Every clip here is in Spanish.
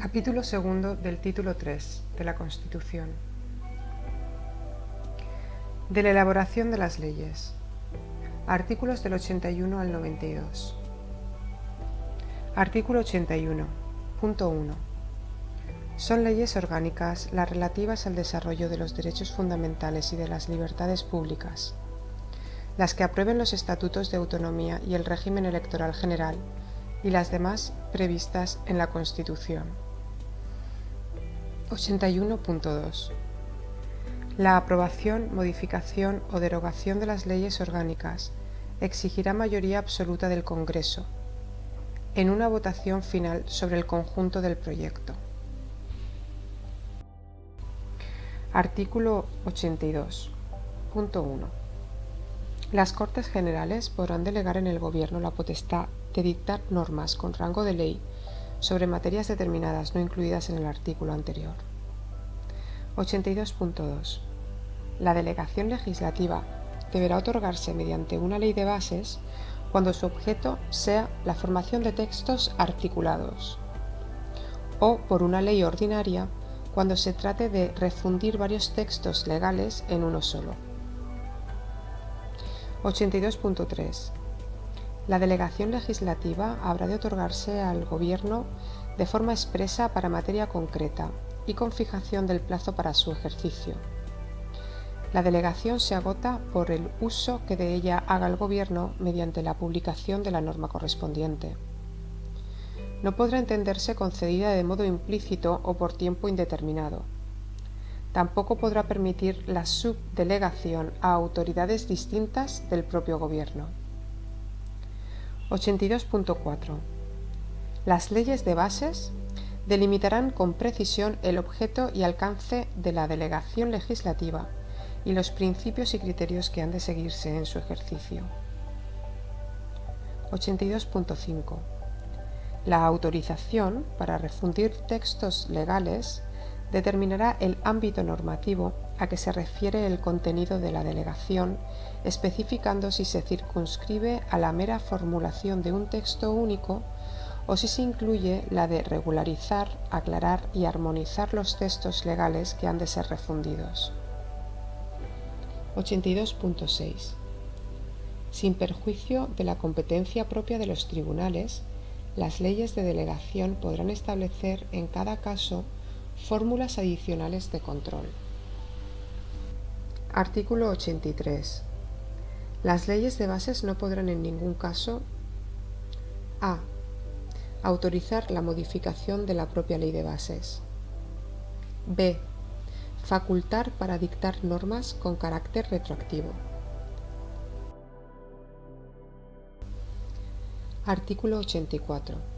Capítulo segundo del título 3 de la Constitución. De la elaboración de las leyes. Artículos del 81 al 92. Artículo 81. Punto 1. Son leyes orgánicas las relativas al desarrollo de los derechos fundamentales y de las libertades públicas, las que aprueben los estatutos de autonomía y el régimen electoral general y las demás previstas en la Constitución. 81.2. La aprobación, modificación o derogación de las leyes orgánicas exigirá mayoría absoluta del Congreso en una votación final sobre el conjunto del proyecto. Artículo 82. Punto 1. Las Cortes Generales podrán delegar en el Gobierno la potestad de dictar normas con rango de ley sobre materias determinadas no incluidas en el artículo anterior. 82.2. La delegación legislativa deberá otorgarse mediante una ley de bases cuando su objeto sea la formación de textos articulados, o por una ley ordinaria cuando se trate de refundir varios textos legales en uno solo. 82.3. La delegación legislativa habrá de otorgarse al Gobierno de forma expresa para materia concreta y con fijación del plazo para su ejercicio. La delegación se agota por el uso que de ella haga el Gobierno mediante la publicación de la norma correspondiente. No podrá entenderse concedida de modo implícito o por tiempo indeterminado. Tampoco podrá permitir la subdelegación a autoridades distintas del propio Gobierno. 82.4. Las leyes de bases delimitarán con precisión el objeto y alcance de la delegación legislativa y los principios y criterios que han de seguirse en su ejercicio. 82.5. La autorización para refundir textos legales determinará el ámbito normativo a que se refiere el contenido de la delegación, especificando si se circunscribe a la mera formulación de un texto único o si se incluye la de regularizar, aclarar y armonizar los textos legales que han de ser refundidos. 82.6. Sin perjuicio de la competencia propia de los tribunales, las leyes de delegación podrán establecer en cada caso fórmulas adicionales de control. Artículo 83. Las leyes de bases no podrán en ningún caso a. Autorizar la modificación de la propia ley de bases. b. Facultar para dictar normas con carácter retroactivo. Artículo 84.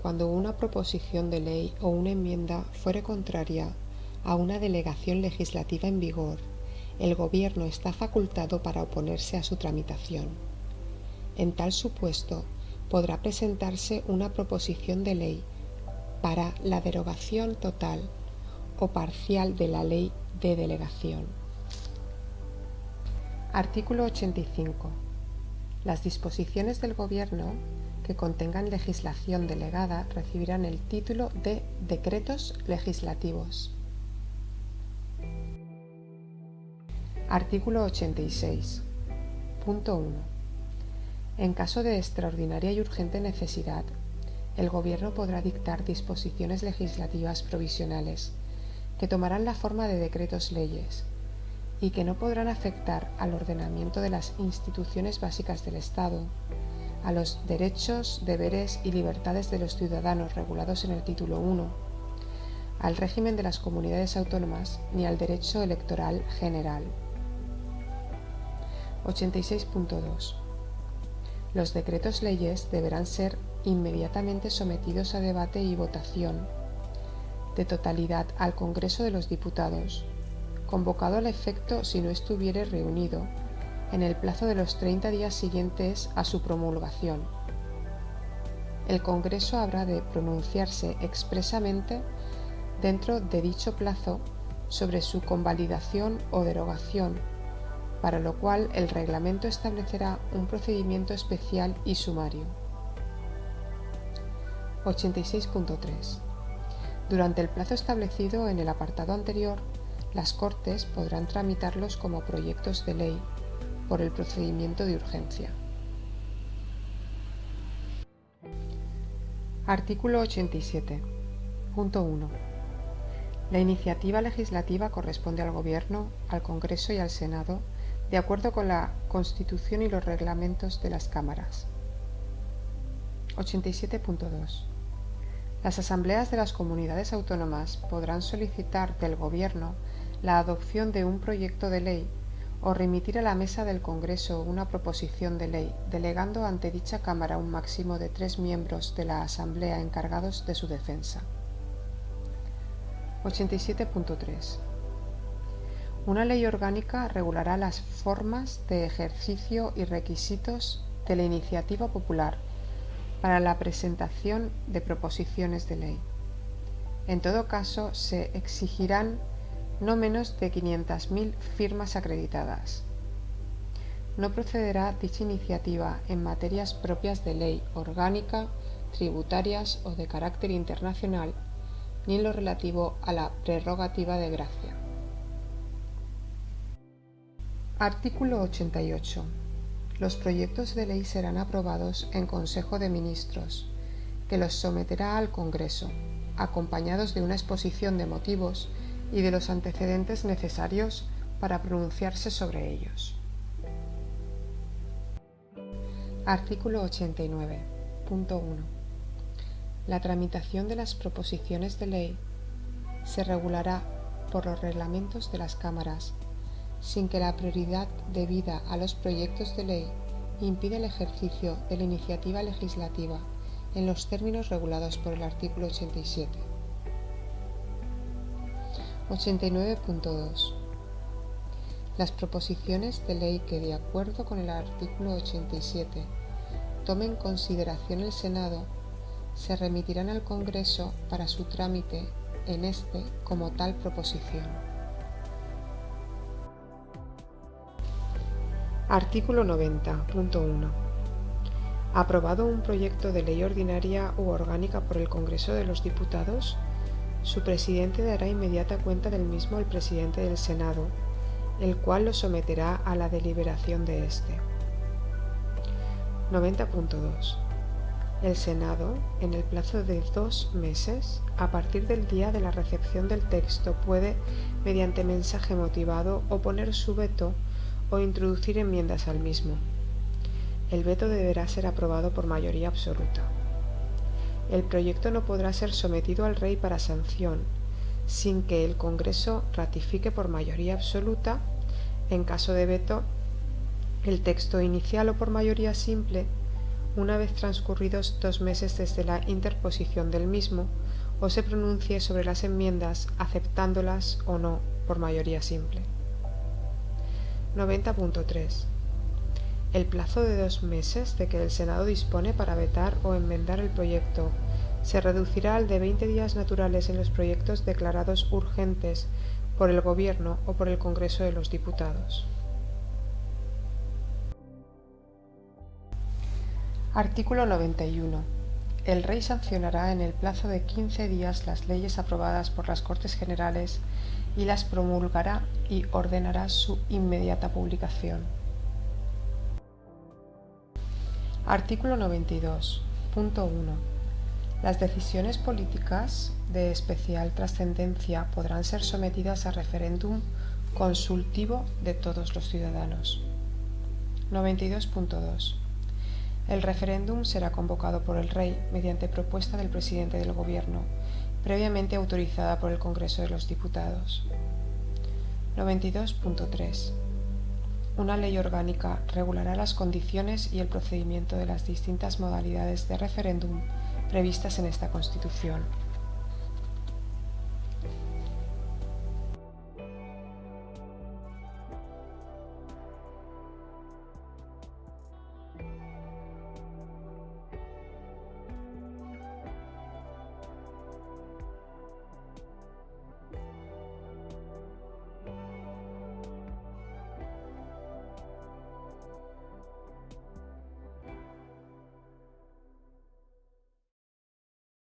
Cuando una proposición de ley o una enmienda fuere contraria a una delegación legislativa en vigor, el Gobierno está facultado para oponerse a su tramitación. En tal supuesto, podrá presentarse una proposición de ley para la derogación total o parcial de la ley de delegación. Artículo 85. Las disposiciones del Gobierno que contengan legislación delegada recibirán el título de decretos legislativos. Artículo 86. Punto 1. En caso de extraordinaria y urgente necesidad, el Gobierno podrá dictar disposiciones legislativas provisionales que tomarán la forma de decretos leyes y que no podrán afectar al ordenamiento de las instituciones básicas del Estado, a los derechos, deberes y libertades de los ciudadanos regulados en el título 1, al régimen de las comunidades autónomas ni al derecho electoral general. 86.2. Los decretos leyes deberán ser inmediatamente sometidos a debate y votación de totalidad al Congreso de los Diputados, convocado al efecto si no estuviere reunido en el plazo de los 30 días siguientes a su promulgación. El Congreso habrá de pronunciarse expresamente dentro de dicho plazo sobre su convalidación o derogación, para lo cual el reglamento establecerá un procedimiento especial y sumario. 86.3. Durante el plazo establecido en el apartado anterior, las Cortes podrán tramitarlos como proyectos de ley por el procedimiento de urgencia. Artículo 87. Punto 1. La iniciativa legislativa corresponde al Gobierno, al Congreso y al Senado, de acuerdo con la Constitución y los reglamentos de las cámaras. 87.2. Las asambleas de las comunidades autónomas podrán solicitar del Gobierno la adopción de un proyecto de ley o remitir a la mesa del Congreso una proposición de ley, delegando ante dicha Cámara un máximo de 3 miembros de la Asamblea encargados de su defensa. 87.3. Una ley orgánica regulará las formas de ejercicio y requisitos de la iniciativa popular para la presentación de proposiciones de ley. En todo caso, se exigirán no menos de 500.000 firmas acreditadas. No procederá dicha iniciativa en materias propias de ley orgánica, tributarias o de carácter internacional, ni en lo relativo a la prerrogativa de gracia. Artículo 88. Los proyectos de ley serán aprobados en Consejo de Ministros, que los someterá al Congreso, acompañados de una exposición de motivos y de los antecedentes necesarios para pronunciarse sobre ellos. Artículo 89. Punto 1. La tramitación de las proposiciones de ley se regulará por los reglamentos de las cámaras, sin que la prioridad debida a los proyectos de ley impida el ejercicio de la iniciativa legislativa en los términos regulados por el artículo 87. 89.2. Las proposiciones de ley que, de acuerdo con el artículo 87, tome en consideración el Senado, se remitirán al Congreso para su trámite en este como tal proposición. Artículo 90.1. Aprobado un proyecto de ley ordinaria u orgánica por el Congreso de los Diputados, su presidente dará inmediata cuenta del mismo al presidente del Senado, el cual lo someterá a la deliberación de éste. 90.2. El Senado, en el plazo de 2 meses, a partir del día de la recepción del texto, puede, mediante mensaje motivado, oponer su veto o introducir enmiendas al mismo. El veto deberá ser aprobado por mayoría absoluta. El proyecto no podrá ser sometido al Rey para sanción, sin que el Congreso ratifique por mayoría absoluta, en caso de veto, el texto inicial o por mayoría simple, una vez transcurridos 2 meses desde la interposición del mismo, o se pronuncie sobre las enmiendas, aceptándolas o no por mayoría simple. 90.3. El plazo de 2 meses de que el Senado dispone para vetar o enmendar el proyecto se reducirá al de 20 días naturales en los proyectos declarados urgentes por el Gobierno o por el Congreso de los Diputados. Artículo 91. El Rey sancionará en el plazo de 15 días las leyes aprobadas por las Cortes Generales y las promulgará y ordenará su inmediata publicación. Artículo 92. Punto 1. Las decisiones políticas de especial trascendencia podrán ser sometidas a referéndum consultivo de todos los ciudadanos. 92.2. El referéndum será convocado por el Rey mediante propuesta del presidente del Gobierno, previamente autorizada por el Congreso de los Diputados. 92.3. Una ley orgánica regulará las condiciones y el procedimiento de las distintas modalidades de referéndum previstas en esta Constitución.